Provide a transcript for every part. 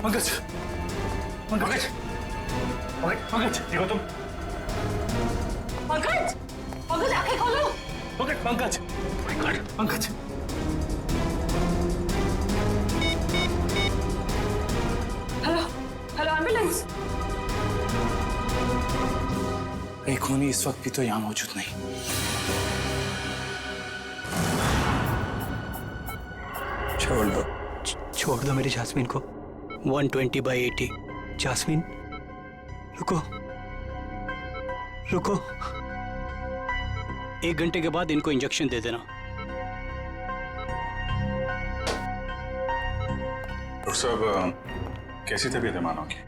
पंकज, पंकज, पंकज, देखो तुम। पंकज, पंकज आंखें खोलो। Pankaj, Pankaj, Pankaj. Hello, hello ambulance. एक खूनी इस वक्त भी तो यहाँ मौजूद नहीं। छोड़ दो मेरी जास्मीन को। 120/80। जास्मीन रुको, रुको। 1 घंटे के बाद इनको इंजेक्शन दे देना। डॉक्टर साहब, कैसी तबीयत है मानो की?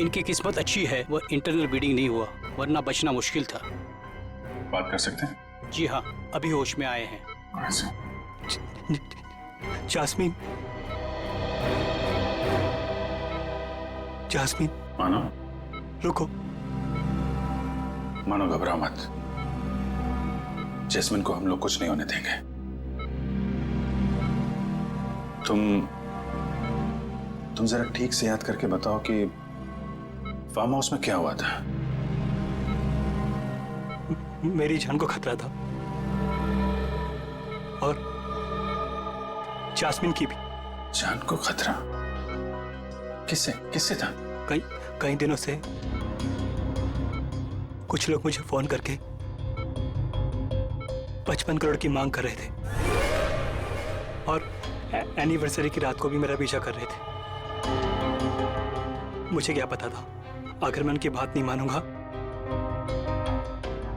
इनकी किस्मत अच्छी है, वो इंटरनल ब्लीडिंग नहीं हुआ, वरना बचना मुश्किल था। बात कर सकते हैं? जी हाँ, अभी होश में आए हैं। Jasmine, Jasmine. मानो, रुको। मानो घबराओ मत। जैस्मिन को हम लोग कुछ नहीं होने देंगे। तुम जरा ठीक से याद करके बताओ कि फार्म हाउस में क्या हुआ था? मेरी जान को खतरा था और जास्मिन की भी। जान को खतरा? किससे किससे था? कई दिनों से कुछ लोग मुझे फोन करके 55 करोड़ की मांग कर रहे थे और एनिवर्सरी की रात को भी मेरा पीछा कर रहे थे। मुझे क्या पता था, अगर मैं उनकी बात नहीं मानूंगा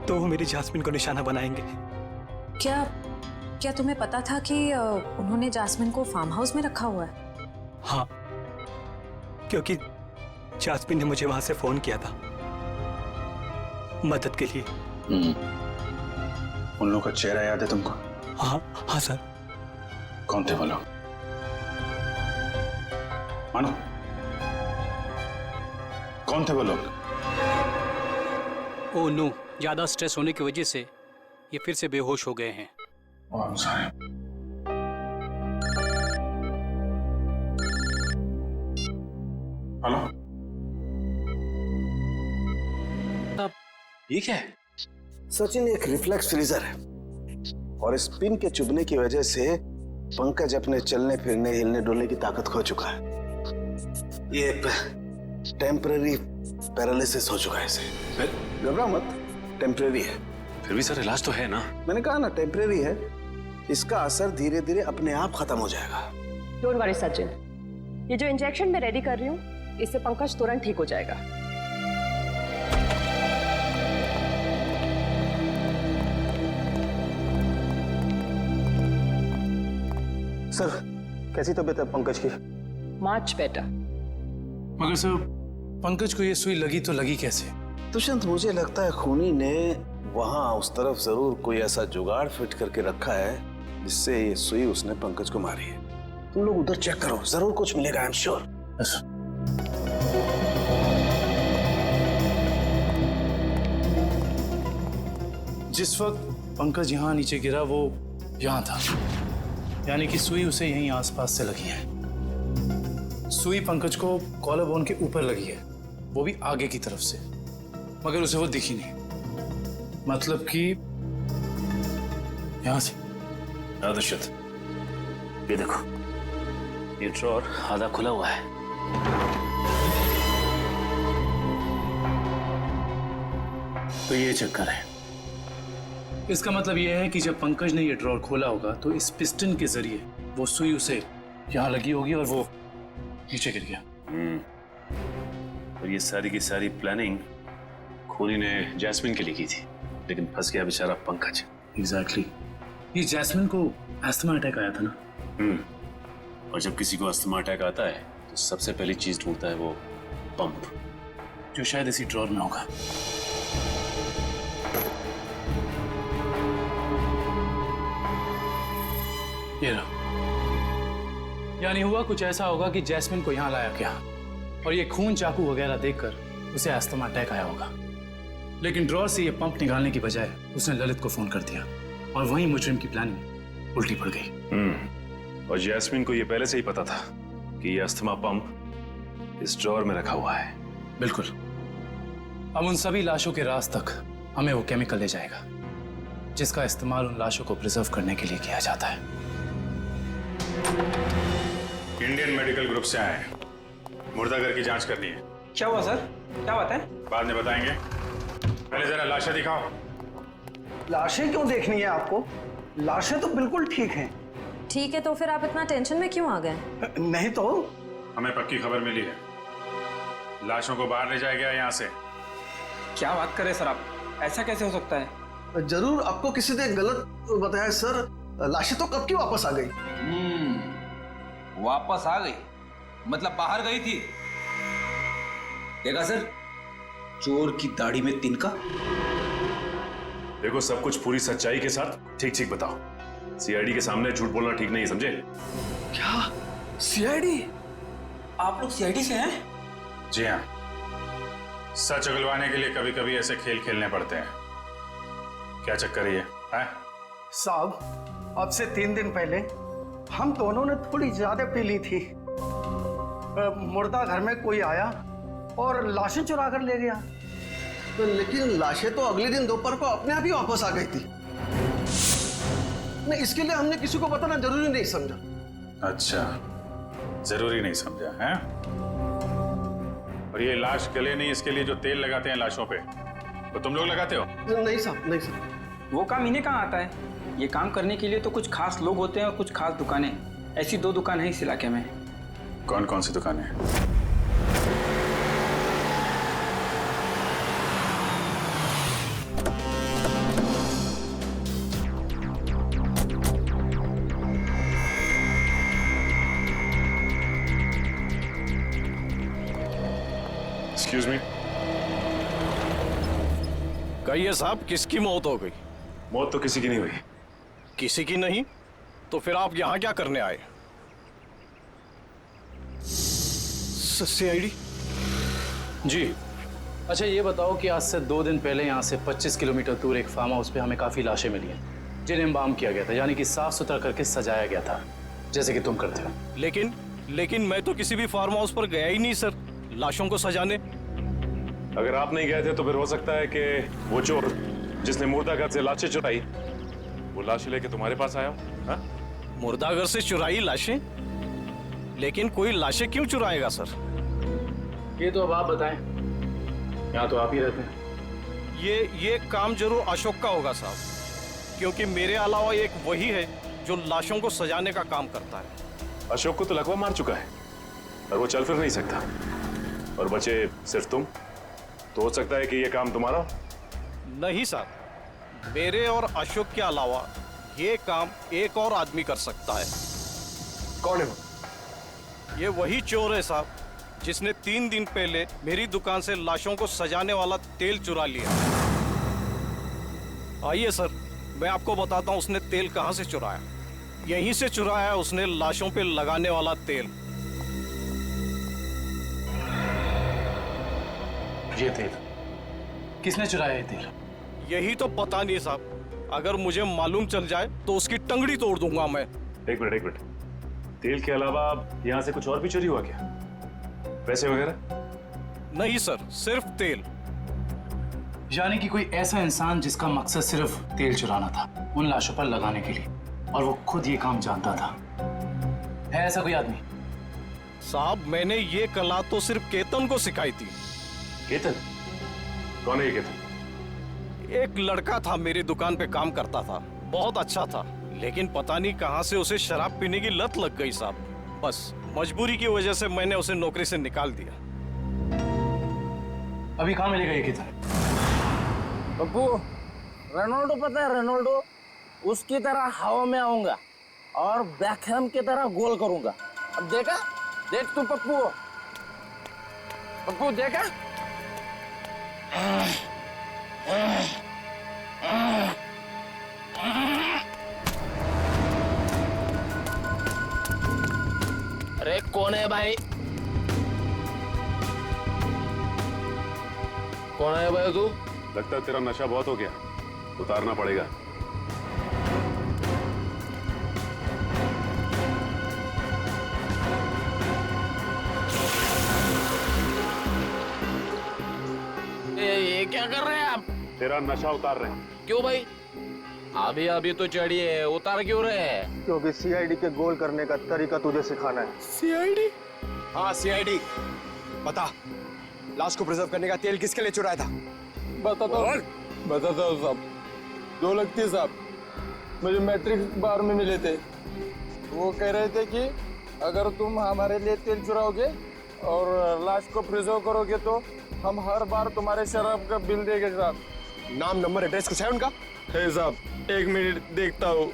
तो वो मेरी जास्मिन को निशाना बनाएंगे। क्या तुम्हें पता था कि उन्होंने जास्मिन को फार्म हाउस में रखा हुआ है? हाँ, क्योंकि जास्मिन ने मुझे वहां से फोन किया था मदद के लिए। उन लोगों का चेहरा याद है तुमको? हाँ सर। कौन थे वो लोग? मानो, कौन थे वो लोग? ओह नो, ज्यादा स्ट्रेस होने की वजह से ये फिर से बेहोश हो गए हैं। हेलो, ये क्या है? सचिन, एक रिफ्लेक्स फ्रीजर है और इस पिन के चुभने की वजह से पंकज अपने चलने फिरने हिलने डुलने की ताकत खो चुका है। ये टेम्पररी पैरालिसिस हो चुका है इसे। घबरा मत, टेम्पररी है। फिर भी सर इलाज तो है ना? मैंने कहा ना टेम्पररी है, इसका असर धीरे धीरे अपने आप खत्म हो जाएगा। डोंट वरी सचिन, ये जो इंजेक्शन मैं रेडी कर रही हूँ इससे पंकज तुरंत ठीक हो जाएगा। सर, कैसी तबीयत है पंकज की? Much better. मगर सर, पंकज को ये सुई लगी तो लगी कैसे? दुष्यंत, मुझे लगता है खूनी ने वहां उस तरफ जरूर कोई ऐसा जुगाड़ फिट करके रखा है जिससे ये सुई उसने पंकज को मारी है। तुम लोग उधर चेक करो, जरूर कुछ मिलेगा, आई एम श्योर। जिस वक्त पंकज यहाँ नीचे गिरा वो यहाँ था, यानी कि सुई उसे यहीं आसपास से लगी है। सुई पंकज को कॉलर बोन के ऊपर लगी है, वो भी आगे की तरफ से, मगर उसे वो दिखी नहीं। मतलब कि यहां से। दुष्यंत, ये देखो, ये ड्रॉर आधा खुला हुआ है। तो ये चक्कर है। इसका मतलब यह है कि जब पंकज ने ये ड्रॉर खोला होगा तो इस पिस्टन के जरिए वो सुई उसे यहां लगी होगी और वो नीचे गिर गया। और ये सारी की सारी प्लानिंग खूनी ने जैस्मिन के लिए की थी, लेकिन फंस गया बेचारा पंकज। एग्जैक्टली। ये जैस्मिन को अस्थमा अटैक आया था ना? और जब किसी को अस्थमा अटैक आता है तो सबसे पहली चीज ढूंढता है वो पंप, जो शायद इसी ड्रॉर में होगा। ये लो। यानी हुआ कुछ ऐसा होगा कि जैस्मिन को यहां लाया गया और ये खून चाकू वगैरह देखकर उसे अस्थमा अटैक आया होगा, लेकिन ड्रॉर से ये पंप निकालने की बजाय उसने ललित को फोन कर दिया और वहीं मुजरिम की प्लानिंग उल्टी पड़ गई। और जैस्मिन को ये पहले से ही पता था कि ये अस्थमा पंप इस ड्रॉअर में रखा हुआ है। बिल्कुल। अब उन सभी लाशों के राज तक हमें वो केमिकल ले जाएगा जिसका इस्तेमाल उन लाशों को प्रिजर्व करने के लिए किया जाता है। इंडियन मेडिकल ग्रुप से आए हैं, मुर्दाघर की जांच करनी है। क्या हुआ सर? क्या बात है? बाद में बताएंगे, पहले जरा लाशें दिखाओ। लाशें क्यों देखनी है आपको? लाशें तो बिल्कुल ठीक हैं। ठीक है, तो फिर आप इतना टेंशन में क्यों आ गए? नहीं तो हमें पक्की खबर मिली है, लाशों को बाहर ले जाया गया यहाँ से। क्या बात कर रहे सर आप? ऐसा कैसे हो सकता है? जरूर आपको किसी ने गलत बताया सर। लाशें तो कब की वापस आ गई। वापस आ गई मतलब बाहर गई थी। देखा सर, चोर की दाढ़ी में तिनका। देखो, सब कुछ पूरी सच्चाई के साथ ठीक ठीक बताओ। सीआईडी के सामने झूठ बोलना ठीक नहीं, समझे? क्या सीआईडी? आप लोग सीआईडी से हैं? जी हाँ, सच उगलवाने के लिए कभी कभी ऐसे खेल खेलने पड़ते हैं। क्या चक्कर है ये? साहब, अब से 3 दिन पहले हम दोनों ने थोड़ी ज्यादा पी ली थी। मुर्दा घर में कोई आया और लाशें चुरा कर ले गया। तो लेकिन लाशें तो अगले दिन दोपहर को अपने आप ही वापस आ गई थी। नहीं, इसके लिए हमने किसी को बताना जरूरी नहीं समझा। अच्छा, जरूरी नहीं समझा है? और ये लाश गले नहीं, इसके लिए जो तेल लगाते हैं लाशों पे, तो तुम लोग लगाते हो? नहीं साहब, नहीं साहब। वो काम इन्हें कहाँ आता है? ये काम करने के लिए तो कुछ खास लोग होते हैं और कुछ खास दुकानें। ऐसी 2 दुकान है इस इलाके में। कौन कौन सी दुकानें हैं? Excuse me. कहिए साहब, किसकी मौत हो गई? मौत तो किसी की नहीं हुई। किसी की नहीं? तो फिर आप यहाँ क्या करने आए? सीआईडी? जी। अच्छा, ये बताओ कि आज से 2 दिन पहले यहाँ से 25 किलोमीटर दूर एक फार्म हाउस पे हमें काफ़ी लाशें मिली हैं जिन्हें एम्बाम किया गया था, यानी कि साफ सुथरा करके सजाया गया था, जैसे कि तुम करते हो। लेकिन मैं तो किसी भी फार्म हाउस पर गया ही नहीं सर, लाशों को सजाने। अगर आप नहीं गए थे तो फिर हो सकता है कि वो चोर जिसने मुर्दाघर से लाशें चुराई, वो लाशें लेके तुम्हारे पास आया हो। हाँ? मुर्दाघर से चुराई लाशें? लेकिन कोई लाशें क्यों चुराएगा सर? ये तो अब आप बताएं, यहाँ तो आप ही रहते हैं। ये काम जरूर अशोक का होगा साहब, क्योंकि मेरे अलावा एक वही है जो लाशों को सजाने का काम करता है। अशोक को तो लकवा मार चुका है और वो चल फिर नहीं सकता, और बचे सिर्फ तुम। तो हो सकता है कि ये काम तुम्हारा हो। नहीं साहब, मेरे और अशोक के अलावा ये काम एक और आदमी कर सकता है। कौन है वो? ये वही चोर है साहब जिसने 3 दिन पहले मेरी दुकान से लाशों को सजाने वाला तेल चुरा लिया। आइए सर, मैं आपको बताता हूँ उसने तेल कहाँ से चुराया। यहीं से चुराया उसने लाशों पे लगाने वाला तेल। ये तेल किसने चुराया? ये तेल यही तो पता नहीं साहब, अगर मुझे मालूम चल जाए तो उसकी टंगड़ी तोड़ दूंगा मैं। एक मिनट। तेल के अलावा यहाँ से कुछ और भी चोरी हुआ क्या? पैसे वगैरह? नहीं सर, सिर्फ तेल। यानी कि कोई ऐसा इंसान जिसका मकसद सिर्फ तेल चुराना था उन लाशों पर लगाने के लिए, और वो खुद ये काम जानता था। है ऐसा कोई आदमी? साहब, मैंने ये कला तो सिर्फ केतन को सिखाई थी। केतन? कौन है ये केतन? एक लड़का था, मेरी दुकान पे काम करता था, बहुत अच्छा था, लेकिन पता नहीं कहां से उसे शराब पीने की लत लग गई साहब। बस मजबूरी की वजह से मैंने उसे नौकरी से निकाल दिया। अभी कहाँ मिलेगा ये केतन? पप्पू, रोनाल्डो पता है? रोनाल्डो उसकी तरह हवा में आऊंगा और बैकहैम की तरह गोल करूंगा। अब देखा? देख तू पप्पू देखा? अरे कौन है भाई? कौन है भाई तू? लगता है तेरा नशा बहुत हो गया, उतारना पड़ेगा। क्या कर रहे हैं आप? तेरा नशा उतार रहे हैं। क्यों भाई? अभी अभी तो चढ़ी है, उतार क्यों रहे हैं? क्योंकि सीआईडी के गोल करने का तरीका तुझे सिखाना है। सीआईडी? हाँ सीआईडी। बता, लाश को प्रिजर्व करने का तेल किसके लिए चुराया था? बताता हूँ साहब। दो लगती साहब मुझे मैट्रिक बार में मिले थे। वो कह रहे थे कि अगर तुम हमारे लिए तेल चुराओगे और लाश को प्रिजर्व करोगे तो हम हर बार तुम्हारे शराब का बिल देंगे साहब। नाम नंबर एड्रेस कुछ है उनका? है साहब, 1 मिनट देखता हूँ।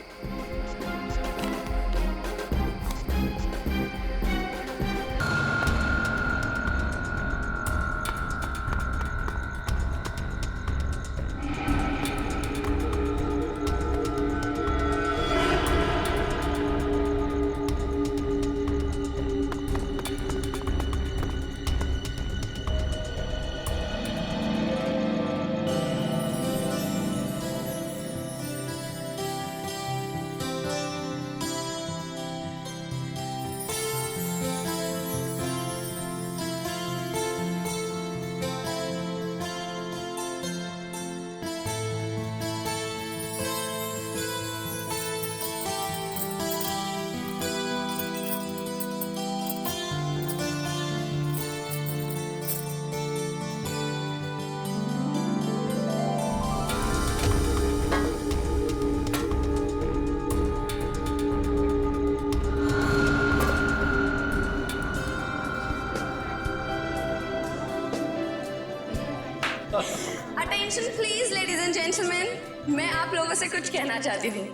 Attention please ladies and gentleman, मैं आप लोगों से कुछ कहना चाहती हूँ।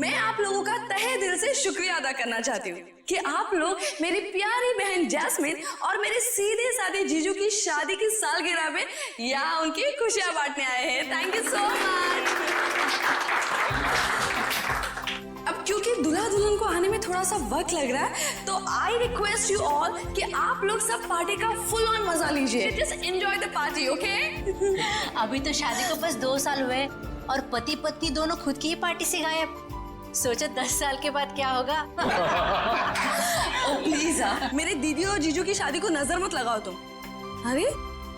मैं आप लोगों का तहे दिल से शुक्रिया अदा करना चाहती हूँ कि आप लोग मेरी प्यारी बहन जैस्मिन और मेरे सीधे साधे जीजू की शादी की सालगिरह में यहाँ उनकी खुशियां बांटने आए हैं। Thank you so much. अब क्योंकि दूल्हा दुल्हन को आने में थोड़ा सा वक्त लग रहा है तो आई रिक्वेस्ट यू ऑल कि आप लोग सब पार्टी का फुल ऑन मजा लीजिए। Just enjoy the party, okay? अभी तो शादी को बस 2 साल हुए और पति पत्नी दोनों खुद की ही पार्टी से गायब। सोचो 10 साल के बाद क्या होगा। ओ प्लीज मेरे दीदी और जीजू की शादी को नजर मत लगाओ तुम। अरे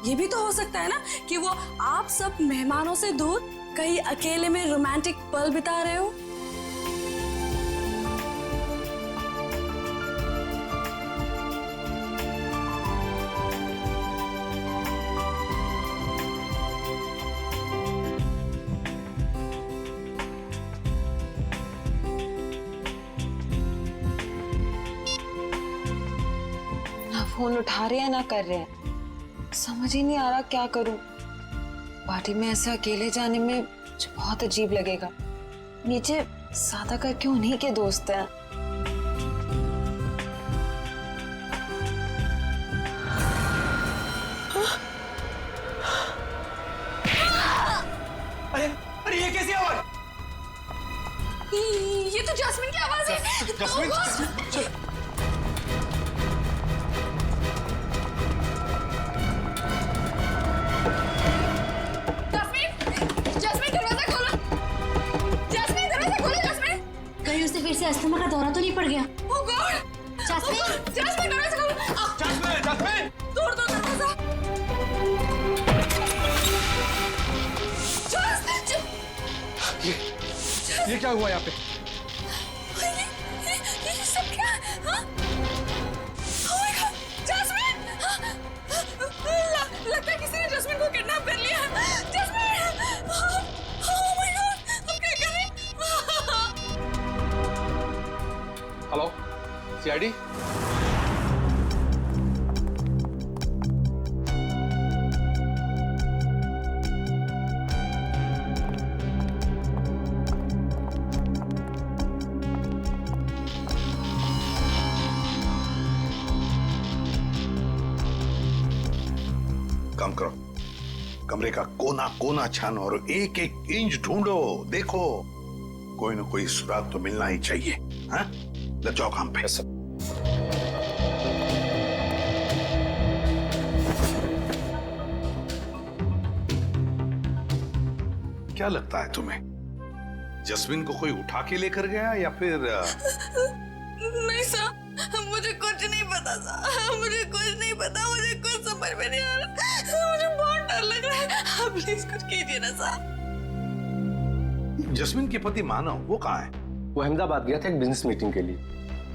ये भी तो हो सकता है ना कि वो आप सब मेहमानों से दूर कहीं अकेले में रोमांटिक पल बिता रहे हो। फोन उठा रहे हैं ना कर रहे हैं, समझ ही नहीं आ रहा क्या करूं। पार्टी में ऐसे अकेले जाने में मुझे बहुत अजीब लगेगा। नीचे सादा का क्यों नहीं के दोस्त है। अरे ये कैसी आवाज? ये तो जैस्मिन की आवाज है। जैस्मिन, फिर से अस्थमा का दौरा तो नहीं पड़ गया? ओह गॉड! जैस्मिन, जैस्मिन दरवाजा खोलो। Jasmine, Jasmine! तोड़ दो दरवाजा। ये क्या हुआ यहाँ पे? ये सब क्या? हाँ? Oh my God! जैस्मिन! लगता है किसी ने जैस्मिन को किडनैप कर लिया। जैस्मिन! Oh my God! हम क्या कर रहे हैं? Hello, CID? काम करो, कमरे का कोना कोना छानो और एक एक इंच ढूंढो। देखो कोई ना कोई सुराग तो मिलना ही चाहिए। हाँ, ले जाओ काम पे। क्या लगता है तुम्हें, जस्मिन को कोई उठा के लेकर गया या फिर? नहीं सर, मुझे कुछ नहीं पता सर, मुझे कुछ नहीं पता, मुझे कुछ समझ में नहीं आ रहा, मुझे बहुत डर डर लग रहा है। आप प्लीज कुछ कीजिए ना साहब। जस्मिन के पति मानव वो कहाँ है? वो अहमदाबाद गया था एक बिजनेस मीटिंग के लिए।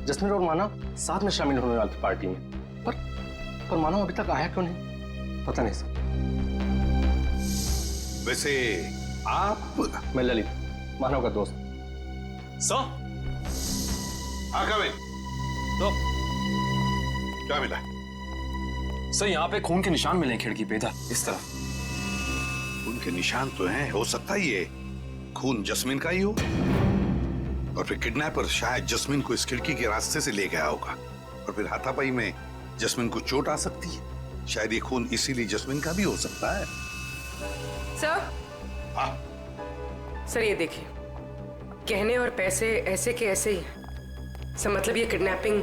जस्मिन और मानव साथ में शामिल होने वाले थे पार्टी में, पर मानव अभी तक आया क्यों नहीं पता नहीं सर। वैसे आप? मैं ललित, मानव का दोस्त। सर तो क्या मिला? सर यहाँ पे खून के निशान मिले खिड़की पे, इधर इस तरफ। खून के निशान तो हैं, हो सकता है ये खून जस्मिन का ही हो, और फिर किडनैपर शायद जस्मिन को इस खिड़की के रास्ते से ले गया होगा, और फिर हाथापाई में जस्मिन को चोट आ सकती है। शायद ये खून इसीलिए जस्मिन का भी हो सकता है। सर, हाँ सर ये देखिए, गहने और पैसे ऐसे के ऐसे ही। सर मतलब ये किडनैपिंग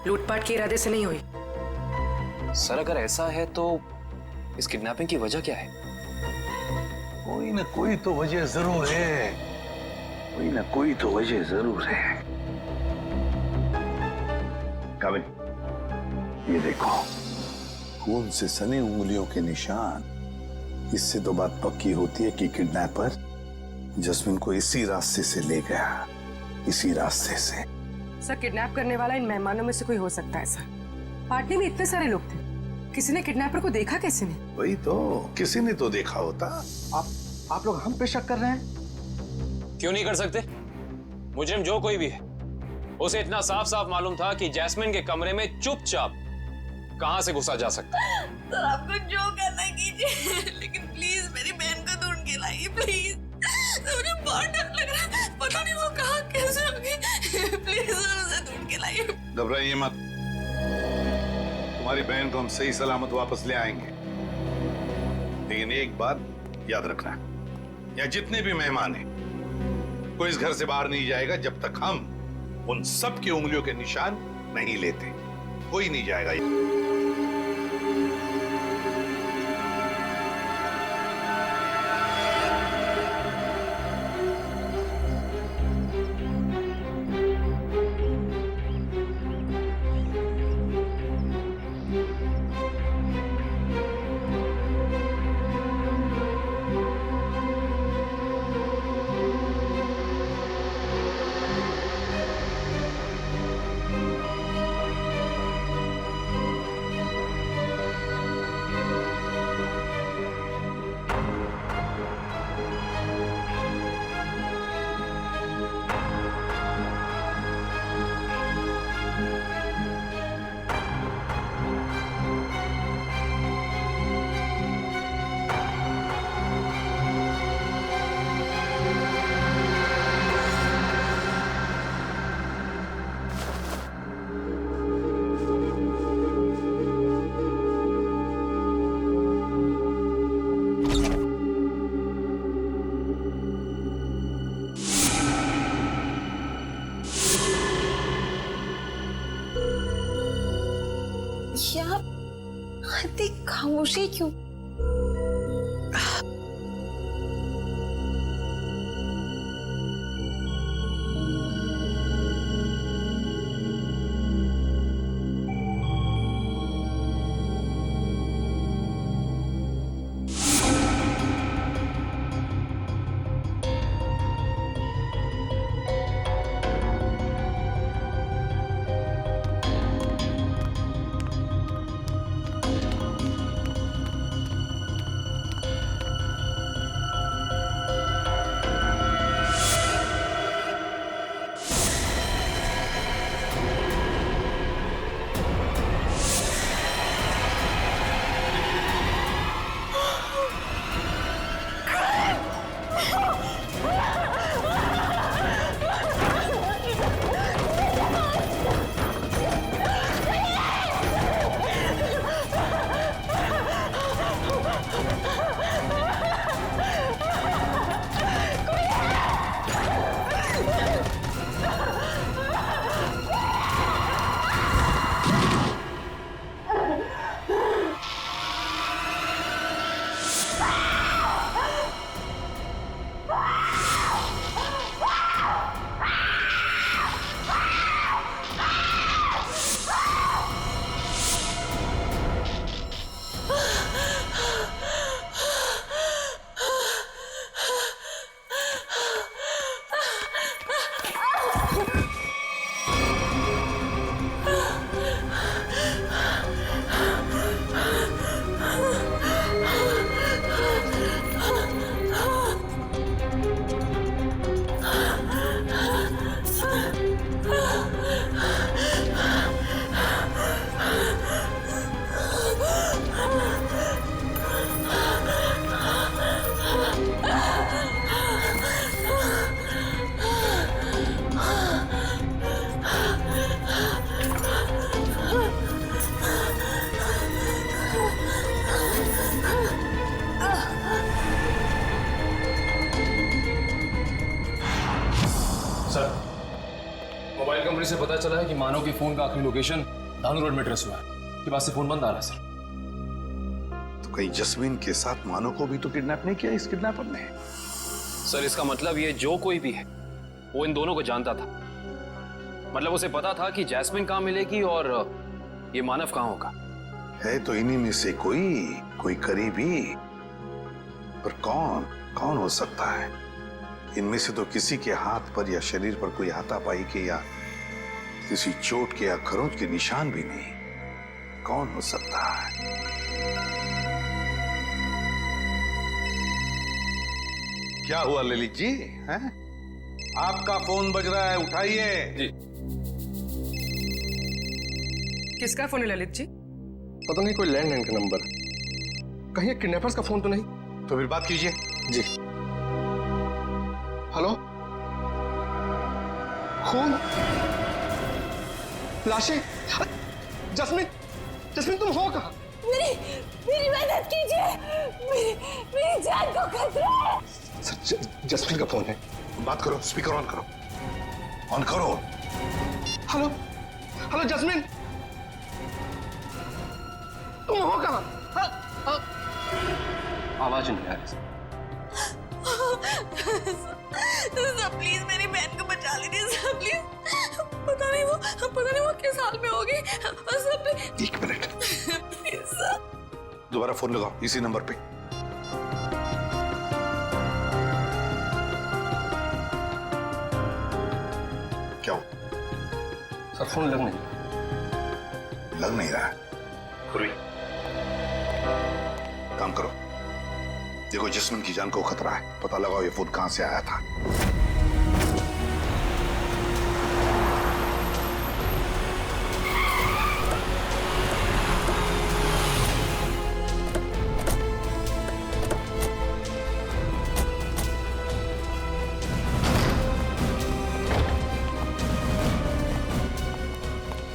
लूटपाट के इरादे से नहीं हुई। सर अगर ऐसा है तो इस किडनैपिंग की वजह क्या है? कोई ना कोई तो वजह जरूर है, कोई ना कोई तो वजह जरूर है। काबिल, ये देखो, खून से सनी उंगलियों के निशान। इससे तो बात पक्की होती है कि किडनैपर जस्मिन को इसी रास्ते से ले गया, इसी रास्ते से। सर किडनैप करने वाला इन मेहमानों में से कोई हो सकता है सर। पार्टी में इतने सारे लोग थे, किसी ने किडनैपर को देखा कैसे ने? वही तो, किसी ने तो देखा होता। आप लोग हम पे शक कर रहे हैं? क्यों नहीं कर सकते? मुजरिम जो कोई भी है, उसे इतना साफ साफ मालूम था कि जैस्मिन के कमरे में चुपचाप कहां से घुसा जा सकता है। सर आपको जो करना है कीजिए, लेकिन प्लीज मेरी बहन को ढूंढ के लाइए प्लीज। मुझे बहुत डर लग रहा है, पता नहीं वो कहाँ कैसे होगी। प्लीज उसे ढूंढ के लाइए। घबराइए मत, तुम्हारी बहन को हम सही सलामत वापस ले आएंगे। लेकिन एक बात याद रखना, यहाँ जितने भी मेहमान हैं, कोई इस घर से बाहर नहीं जाएगा जब तक हम उन सब की उंगलियों के निशान नहीं लेते। कोई नहीं जाएगा। यार इतनी खामोशी क्यों? से पता चला है कि मानव के फोन का आखिरी लोकेशन दानू रोड में ट्रेस हुआ है। के पास से फोन बंद आ रहा है सर। तो कहीं जस्मीन के साथ मानव को भी तो किडनैप नहीं किया इस किडनैपर ने? सर इसका मतलब ये जो कोई भी है वो इन दोनों को जानता था। मतलब उसे पता था कि जैस्मिन कहाँ मिलेगी और ये मानव कहाँ होगा। है तो इन्हीं में से कोई करीबी, पर कौन हो सकता है? इनमें से तो किसी के हाथ पर या शरीर पर कोई हाथापाई के या किसी चोट के या खरोंच के निशान भी नहीं। कौन हो सकता है? क्या हुआ ललित जी? हैं? आपका फोन बज रहा है, उठाइए। जी। किसका फोन है ललित जी? पता नहीं, कोई लैंडलाइन का नंबर। कहीं किडनैपर्स का फोन तो नहीं? तो फिर बात कीजिए। जी। हेलो, खून, लाशें, जस्मीन तुम हो कहाँ? मेरी मदद कीजिए, मेरी जान को खतरा है। सर, जस्मीन का फोन है। बात करो, स्पीकर ऑन करो, ऑन करो। हेलो जस्मीन, तुम हो कहाँ? आवाज नहीं आ रही। प्लीज मेरी बहन को बचा लीजिए सर, प्लीज। पता नहीं वो किस हाल में होगी। एक मिनट, प्लीज सर। दोबारा फोन लगाओ इसी नंबर पे। क्या हो? सर फोन लग नहीं रहा है। खुरी, काम करो, देखो जस्मिन की जान को खतरा है, पता लगाओ ये फोन कहां से आया था।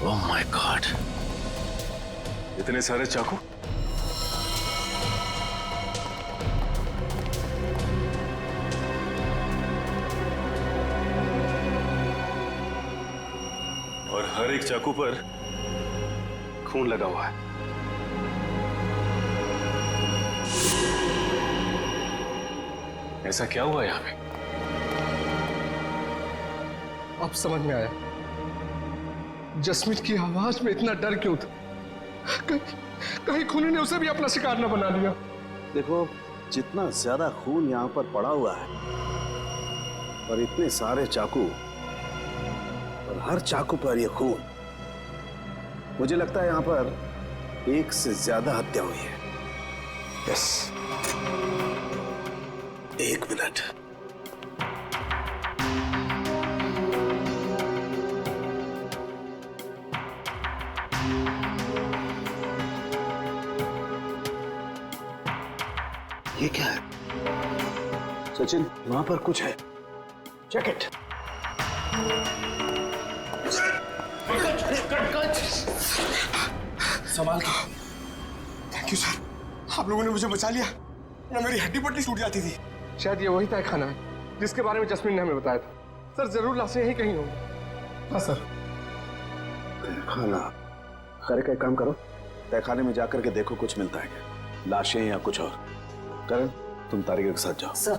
ओह माय गॉड, इतने सारे चाकू। और हर एक चाकू पर खून लगा हुआ है। ऐसा क्या हुआ यहां पे? अब समझ में आया जस्मीन की आवाज में इतना डर क्यों था। कहीं खूनी ने उसे भी अपना शिकार न बना लिया। देखो, जितना ज्यादा खून यहाँ पर पड़ा हुआ है और इतने सारे चाकू और हर चाकू पर ये खून, मुझे लगता है यहाँ पर एक से ज्यादा हत्या हुई है। यस, एक मिनट। ये क्या है? सचिन, वहां पर कुछ है, चेक इट। संभाल के। थैंक यू सर, आप लोगों ने मुझे बचा लिया, ना मेरी हड्डी पट्टी टूट जाती थी। शायद ये वही तय खाना है जिसके बारे में जस्मीन ने हमें बताया था। सर जरूर लाशें यहीं कहीं होंगी। हाँ सर। खाना, खैर का एक काम करो, तहखाने में जाकर के देखो कुछ मिलता है क्या, लाशें या कुछ और। करण, तुम तारिका के साथ जाओ। सर।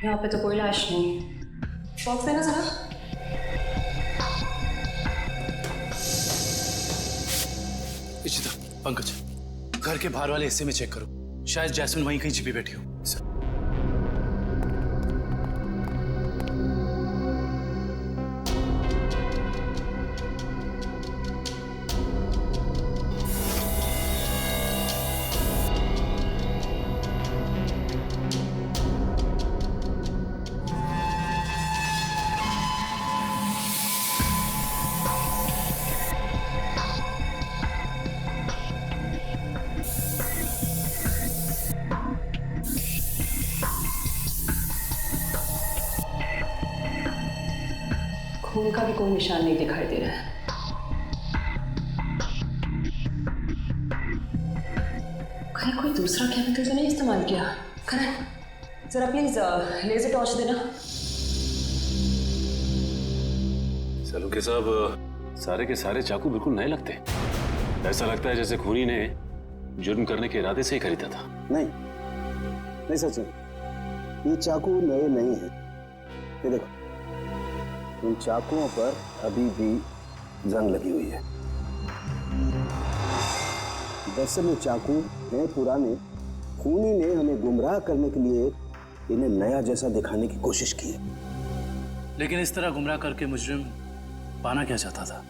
यहाँ पे तो कोई लाश नहीं। बॉक्स देना जरा। इशिता, पंकज, घर के बाहर वाले हिस्से में चेक करो, शायद जैस्मिन वहीं कहीं छिपी बैठी हो। सर। खून का भी कोई निशान नहीं दिखाई दे रहा है। कहीं कोई दूसरा केमिकल तो नहीं इस्तेमाल किया? करण, जरा प्लीज लेजर टॉर्च देना। सलूके साहब, सारे के सारे चाकू बिल्कुल नए लगते। ऐसा लगता है जैसे खूनी ने जुर्म करने के इरादे से ही खरीदा था। नहीं सचिन, ये चाकू नए नहीं हैं। ये देखो, इन चाकुओं पर अभी भी जंग लगी हुई है। दरअसल ये चाकू हैं पुराने। खूनी ने हमें गुमराह करने के लिए इन्हें नया जैसा दिखाने की कोशिश की है। लेकिन इस तरह गुमराह करके मुजरिम पाना क्या चाहता था?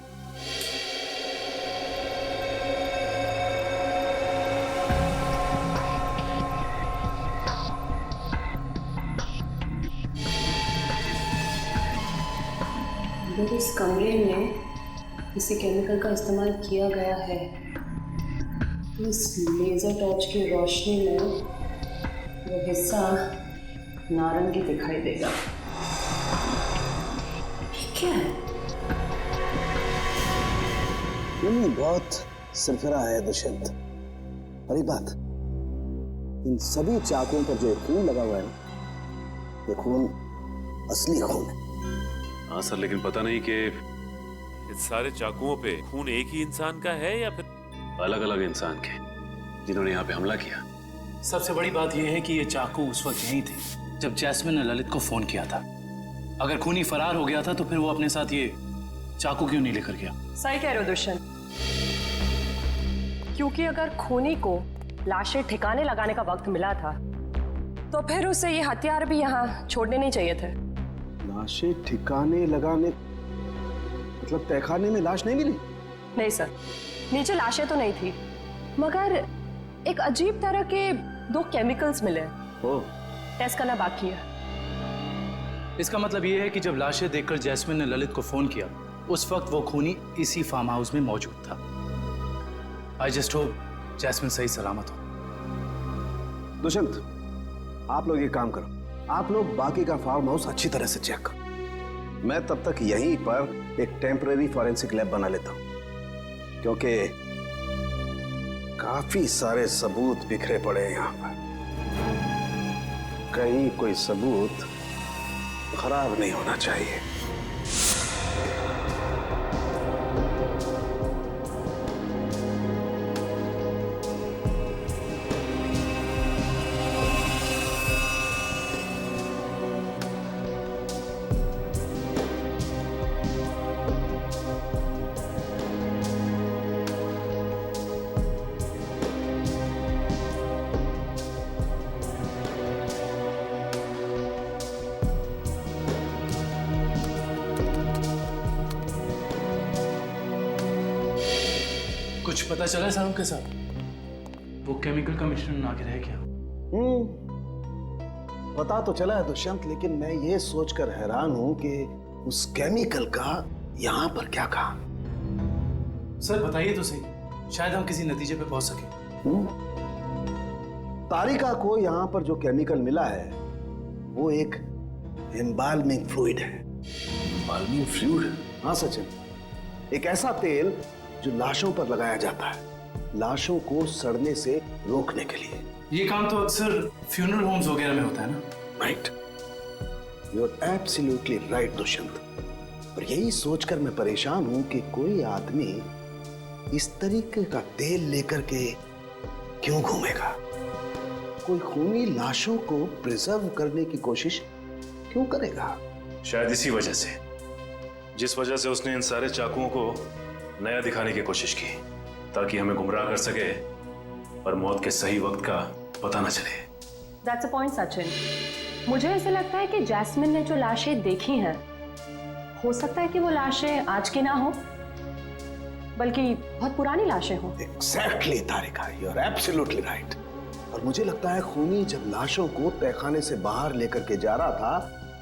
अगर इस कमरे में किसी केमिकल का इस्तेमाल किया गया है तो इस लेजर टॉर्च की रोशनी में वो हिस्सा नारंगी दिखाई देगा। क्या है? नहीं, बहुत सरफरा है दुष्यंत। और एक बात, इन सभी चाकुओं पर जो खून लगा हुआ है ना, ये खून असली खून है। हाँ सर, लेकिन पता नहीं कि इस सारे चाकुओं पे खून एक ही इंसान का है या फिर अलग अलग इंसान के जिन्होंने यहाँ पे हमला किया। सबसे बड़ी बात यह है कि ये चाकू उस वक्त यहीं थे जब जैस्मिन ने ललित को फोन किया था। अगर खूनी फरार हो गया था तो फिर वो अपने साथ ये चाकू क्यों नहीं लेकर गया? सही कह रहे हो दुष्यंत, क्योंकि अगर खूनी को लाशें ठिकाने लगाने का वक्त मिला था तो फिर उसे ये हथियार भी यहाँ छोड़ने नहीं चाहिए थे। लाशें ठिकाने लगाने मतलब तहखाने में लाश नहीं मिली? नहीं सर, नीचे लाशें तो नहीं थी, मगर एक अजीब तरह के 2 केमिकल्स मिले। टेस्ट करना बाकी है। इसका मतलब ये है कि जब लाशें देखकर जैस्मिन ने ललित को फोन किया उस वक्त वो खूनी इसी फार्म हाउस में मौजूद था। आई जस्ट होप जैस्मिन सही सलामत हो। दुष्यंत, आप लोग ये काम करो, आप लोग बाकी का फार्म हाउस अच्छी तरह से चेक करो। मैं तब तक यहीं पर एक टेम्परेरी फॉरेंसिक लैब बना लेता हूं, क्योंकि काफी सारे सबूत बिखरे पड़े हैं यहां पर। कहीं कोई सबूत खराब नहीं होना चाहिए। कुछ पता चला साहब के साथ? वो केमिकल का मिश्रण आगे रह गया। पता तो चला है दुष्यंत, लेकिन मैं ये सोचकर हैरान हूं कि उस केमिकल का यहां पर क्या काम। सर बताइए तो सही, शायद हम किसी नतीजे पे पहुंच सके। तारिका को यहां पर जो केमिकल मिला है वो एक एम्बाल्मिंग फ्लूइड है। Embalming fluid? हाँ सचिन, एक ऐसा तेल जो लाशों पर लगाया जाता है, लाशों को सड़ने से रोकने के लिए। ये काम तो अक्सर फ्यूनरल होम्स वगैरह में होता है ना? Right, you are absolutely right Dushyant. और यही सोचकर मैं परेशान हूं कि कोई आदमी इस तरीके का तेल लेकर के क्यों घूमेगा। कोई खूनी लाशों को प्रिजर्व करने की कोशिश क्यों करेगा? शायद इसी वजह से, जिस वजह से उसने इन सारे चाकुओं को नया दिखाने की कोशिश की, ताकि हमें गुमराह कर सके और मौत के सही वक्त का पता न चले। That's a point, Sachin. मुझे ऐसा लगता है कि जैस्मिन ने जो लाशें देखी हैं, हो सकता है कि वो लाशें आज की ना हो, बल्कि बहुत पुरानी लाशें हो। Exactly, Tarika, you are absolutely right। और मुझे लगता है खूनी जब लाशों को तहखाने से बाहर लेकर के जा रहा था,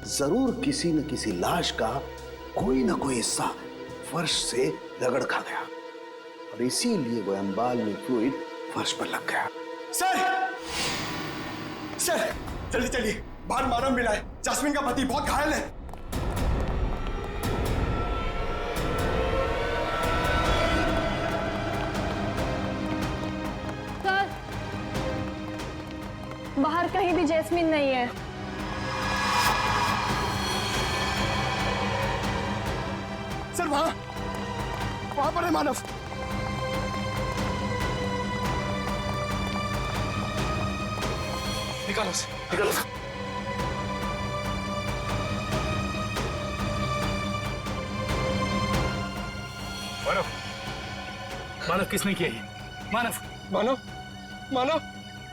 जरूर किसी न किसी लाश का कोई ना कोई हिस्सा फर्श से रगड़ खा गया और इसीलिए वो एम्बाल्मिंग फ्लूइड फर्श पर लग गया। सर जल्दी चलिए, बाहर मानव मिला है। जैस्मिन का पति बहुत घायल है। सर कहीं भी जैस्मिन नहीं है। सर वहां पर है मानव। निकालो उसे, निकालो। मानव, मानव किसने किया ये? मानव, मानव, मानव,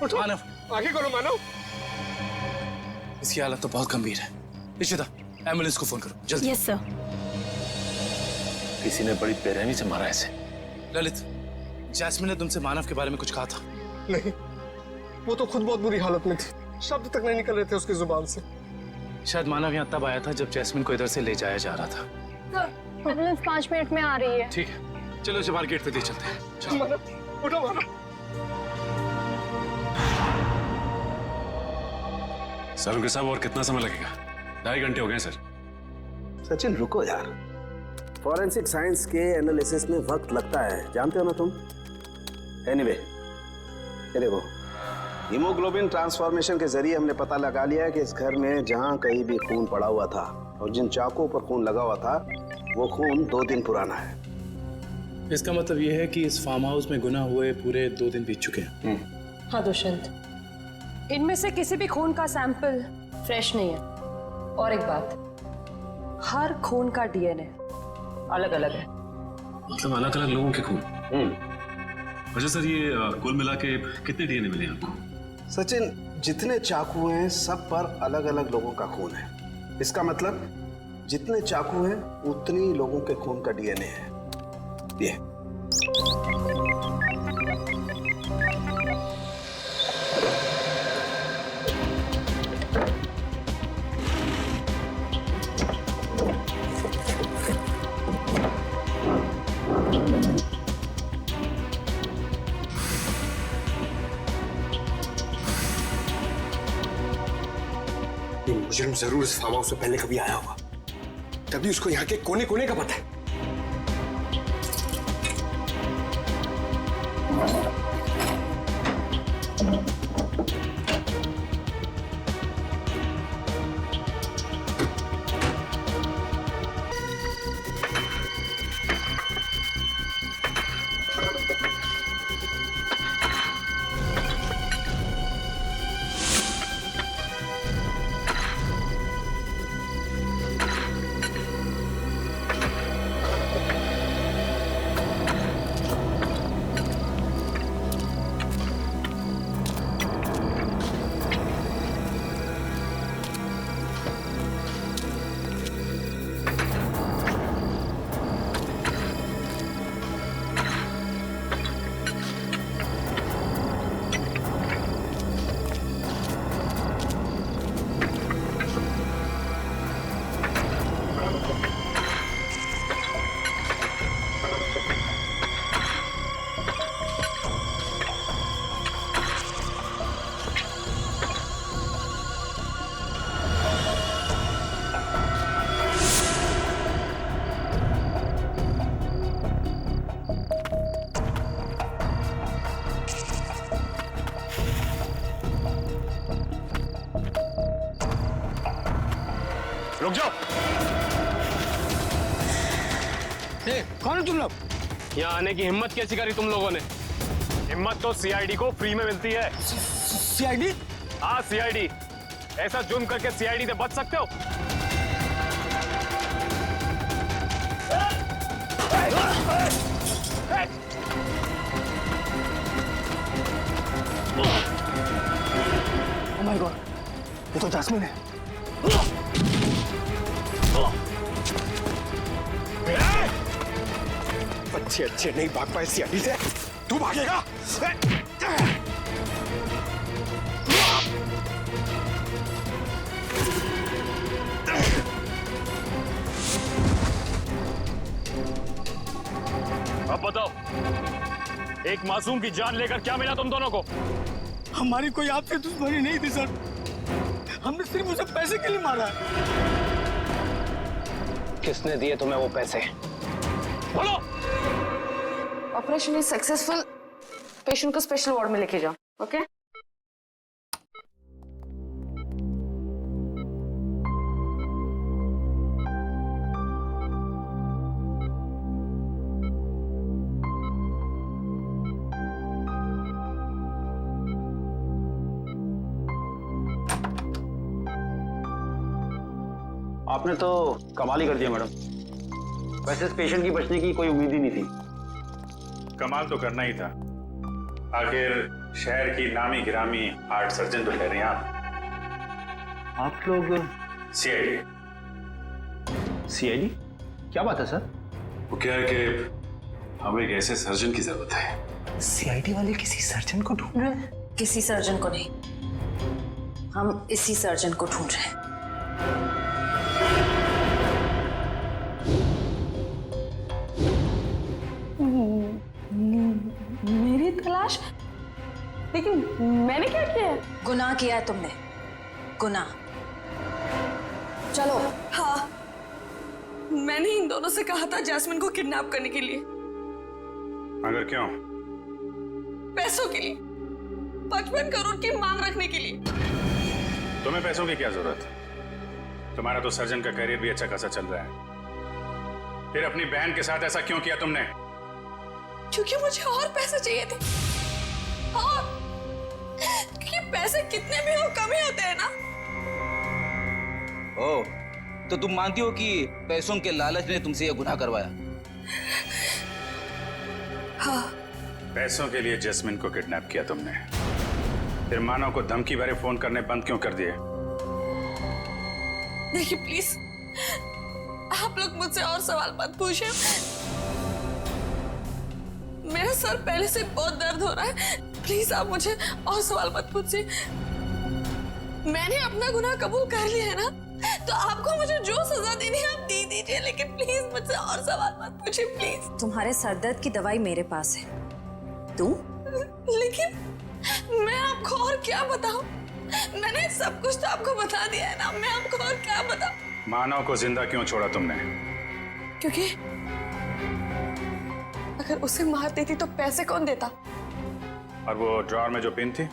उठो। मानव, आगे करो मानव। इसकी हालत तो बहुत गंभीर है। इशिता, एम्बुलेंस को फोन करो जल्दी। Yes sir. किसी ने बड़ी बेरहमी से मारा ऐसे। ललित, जैस्मिन ने तुमसे मानव के बारे में कुछ कहा था? नहीं, वो तो खुद बहुत बुरी हालत में थी, शब्द तक नहीं निकल रहे थे उसकी जुबान से। शायद मानव यहाँ तब आया था जब जैस्मिन को इधर से ले जाया जा रहा था। एम्बुलेंस 5 मिनट में आ रही है। ठीक है, चलो इसे बाहर गेट पे ले चलते हैं। चलो। मानव, उठो मानव। सर उनके साहब और कितना समय लगेगा? 2.5 घंटे हो गए सर। सचिन रुको यार, फॉरेंसिक साइंस के एनालिसिस में वक्त लगता है, जानते हो ना तुम। एनीवे, ये देखो, हीमोग्लोबिन ट्रांसफॉर्मेशन के जरिए हमने पता लगा लिया है कि इस घर में जहां कहीं भी खून पड़ा हुआ था और जिन चाकुओं पर खून लगा हुआ था वो खून 2 दिन पुराना है। इसका मतलब ये है कि इस फार्म हाउस में गुनाह हुए पूरे 2 दिन बीत चुके हैं। हाँ दुष्यंत, इनमें से किसी भी खून का सैंपल फ्रेश नहीं है। और एक बात, हर खून का डीएनए अलग अलग है। मतलब अलग अलग लोगों के खून? अच्छा सर, ये कुल मिला के कितने डीएनए मिले आपको? सचिन, जितने चाकू हैं सब पर अलग अलग लोगों का खून है। इसका मतलब जितने चाकू हैं उतनी लोगों के खून का डीएनए है। ये मुजरिम जरूर इस फार्म हाउस से पहले कभी आया होगा, तभी उसको यहाँ के कोने कोने का पता है। रुक जाओ। कौन है तुम लोग? यहाँ आने की हिम्मत कैसी करी तुम लोगों ने? हिम्मत तो सीआईडी को फ्री में मिलती है। सीआईडी? हाँ सीआईडी। ऐसा जुर्म करके सीआईडी से बच सकते हो? ओह माय गॉड, ये तो जैस्मिन है। अच्छे अच्छे नहीं भाग पाए सीआईडी से, तू भागेगा? अब बताओ, एक मासूम की जान लेकर क्या मिला तुम दोनों को? हमारी कोई आपसे दुश्मनी नहीं थी सर, हमने सिर्फ उसे पैसे के लिए मारा। किसने दिए तुम्हें वो पैसे? बोलो। Operation is successful. पेशेंट को स्पेशल वार्ड में लेके जाओ। ओके? आपने तो कमाल ही कर दिया मैडम। वैसे इस पेशेंट की बचने की कोई उम्मीद ही नहीं थी। कमाल तो करना ही था। आखिर शहर की नामी गिरामी हार्ट सर्जन तो कह रहे हैं आप लोग सीआईडी। सीआईडी? क्या बात है सर? वो क्या है कि हमें एक ऐसे सर्जन की जरूरत है। सीआईडी वाले किसी सर्जन को ढूंढ रहे हैं? किसी सर्जन को नहीं, हम इसी सर्जन को ढूंढ रहे हैं। मेरी तलाश? लेकिन मैंने क्या किया है? गुनाह किया है तुमने, गुनाह। चलो। हाँ, मैंने इन दोनों से कहा था जैस्मिन को किडनैप करने के लिए। मगर क्यों? पैसों के लिए, 55 करोड़ की मांग रखने के लिए। तुम्हें पैसों की क्या जरूरत? तुम्हारा तो सर्जन का करियर भी अच्छा खासा चल रहा है, फिर अपनी बहन के साथ ऐसा क्यों किया तुमने? क्योंकि मुझे और पैसे चाहिए थे। और क्योंकि पैसे कितने भी हो कम ही होते हैं ना। ओह, तो तुम मानती हो कि पैसों के लालच ने तुमसे यह गुनाह करवाया? हाँ। पैसों के लिए जैस्मिन को किडनैप किया तुमने, फिर मानव को धमकी भरे फोन करने बंद क्यों कर दिए? देखिए प्लीज, आप लोग मुझसे और सवाल मत पूछिए। मेरा सर पहले से बहुत दर्द हो रहा है, प्लीज आप मुझे और सवाल मत पूछिए। मैंने अपना गुनाह कबूल कर लिया है ना, तो आपको मुझे जो सजा देनी है आप दे दीजिए, लेकिन प्लीज मुझसे और सवाल मत पूछिए प्लीज। तुम्हारे सरदर्द की दवाई मेरे पास है, तू? लेकिन मैं आपको और क्या बताऊं? मैंने सब कुछ तो आपको बता दिया है ना, मैं आपको और क्या बताऊं? मानव को जिंदा क्यों छोड़ा तुमने? क्योंकि अगर उसे मार देती तो पैसे कौन देता? और वो ड्रॉर में जो पिन थी,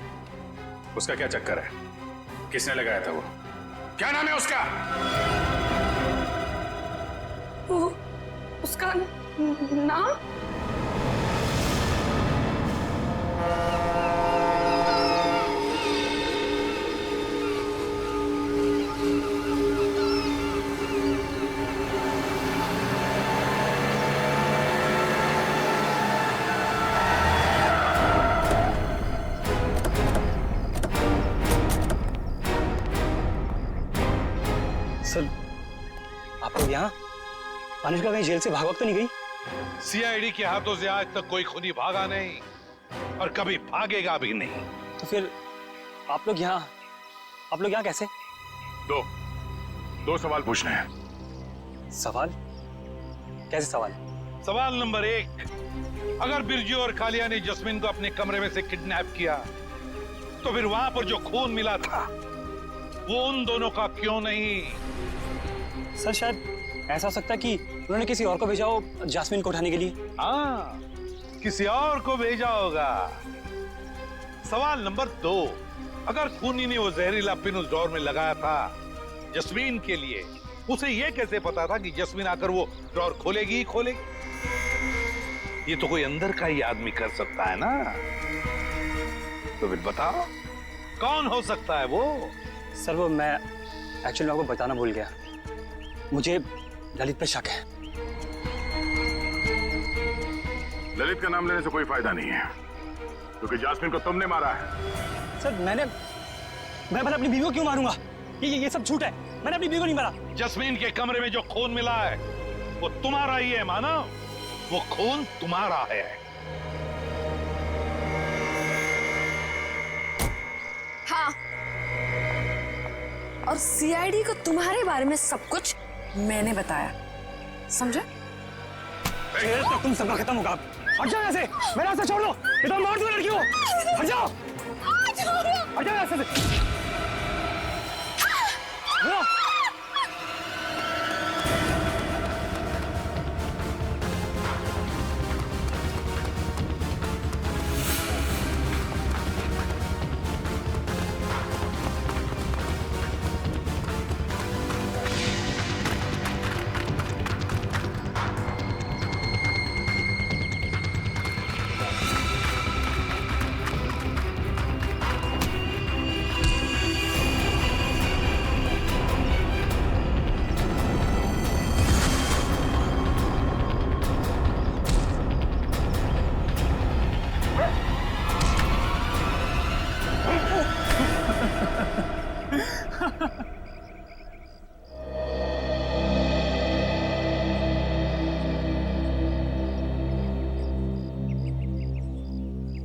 उसका क्या चक्कर है? किसने लगाया था वो? क्या नाम है उसका? वो उसका नाम? सर, आप लोग यहाँ? अनुष्का कहीं जेल से भाग तो नहीं गई? सीआईडी के हाथों से आज तक कोई खूनी भागा नहीं और कभी भागेगा भी नहीं। तो फिर आप लोग यहाँ कैसे? दो सवाल पूछने हैं। सवाल? कैसे सवाल? सवाल नंबर 1, अगर बिरजू और कालिया ने जस्मिन को अपने कमरे में से किडनैप किया, तो फिर वहां पर जो खून मिला था वो उन दोनों का क्यों नहीं? सर, शायद ऐसा हो सकता है कि उन्होंने किसी और को भेजा हो जैस्मिन को उठाने के लिए। हाँ, किसी और को भेजा होगा। सवाल नंबर 2, अगर खूनी ने वो जहरीला पिन उस ड्रॉर में लगाया था जस्मीन के लिए, उसे ये कैसे पता था कि जस्मीन आकर वो ड्रॉर खोलेगी ही खोलेगी? ये तो कोई अंदर का ही आदमी कर सकता है ना। तो फिर बताओ, कौन हो सकता है वो? सर, वो मैं एक्चुअली आपको बताना भूल गया। मुझे ललित पे शक है। ललित का नाम लेने से कोई फायदा नहीं है, क्योंकि जैस्मिन को तुमने मारा है। सर, मैं अपनी बीवी को क्यों मारूंगा? ये सब झूठ है। मैंने अपनी बीवी को नहीं मारा। जस्मीन के कमरे में जो खून मिला है वो तुम्हारा ही है मानव, वो खून तुम्हारा है। हाँ, और सीआईडी को तुम्हारे बारे में सब कुछ मैंने बताया, समझा? तो तुम सबका खत्म होगा। हट जाओ यहाँ से, मेरा रास्ता छोड़ दो। ये तो मार दो लड़की को। हट जाओ, हट जाओ यहाँ से।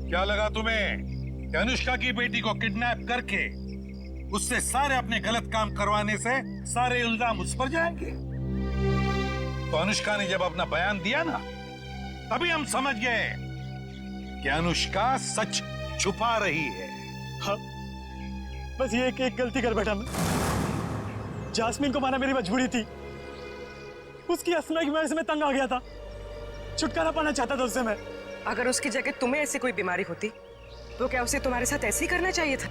क्या लगा तुम्हें कि अनुष्का की बेटी को किडनैप करके उससे सारे अपने गलत काम करवाने से सारे इल्जाम उस पर जाएंगे? तो अनुष्का ने जब अपना बयान दिया ना, तभी हम समझ गए कि अनुष्का सच छुपा रही है। हाँ, बस ये एक गलती कर बैठा मैं। जास्मीन को माना मेरी मजबूरी थी। उसकी असना की वजह से मैं तंग आ गया था। छुटकारा पाना चाहता था उससे मैं। अगर उसकी जगह तुम्हें ऐसी कोई बीमारी होती तो क्या उसे तुम्हारे साथ ऐसे ही करना चाहिए था?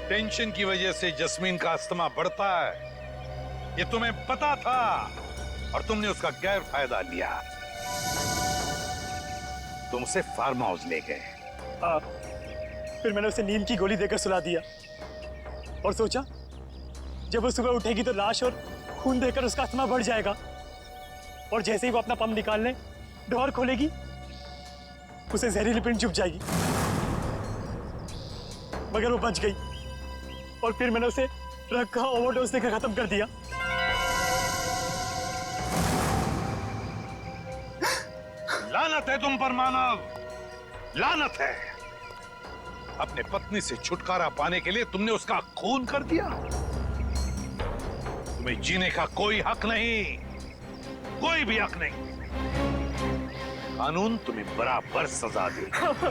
टेंशन की वजह से जस्मीन का अस्थमा बढ़ता है, ये तुम्हें पता था और तुमने उसका गैर फायदा लिया। तुम उसे फार्म हाउस ले गए। फिर मैंने उसे नींद की गोली देकर सुला दिया और सोचा जब वो सुबह उठेगी तो लाश और खून देकर उसका अस्थमा बढ़ जाएगा, और जैसे ही वो अपना पंप निकालने डोर खोलेगी उसे जहरीली पिन चुभ जाएगी। मगर वो बच गई और फिर मैंने उसे ड्रग का ओवरडोज देकर खत्म कर दिया। लानत है तुम पर मानव, लानत है। अपने पत्नी से छुटकारा पाने के लिए तुमने उसका खून कर दिया। तुम्हें जीने का कोई हक नहीं, कोई भी हक नहीं। कानून तुम्हें बराबर सजा देगा।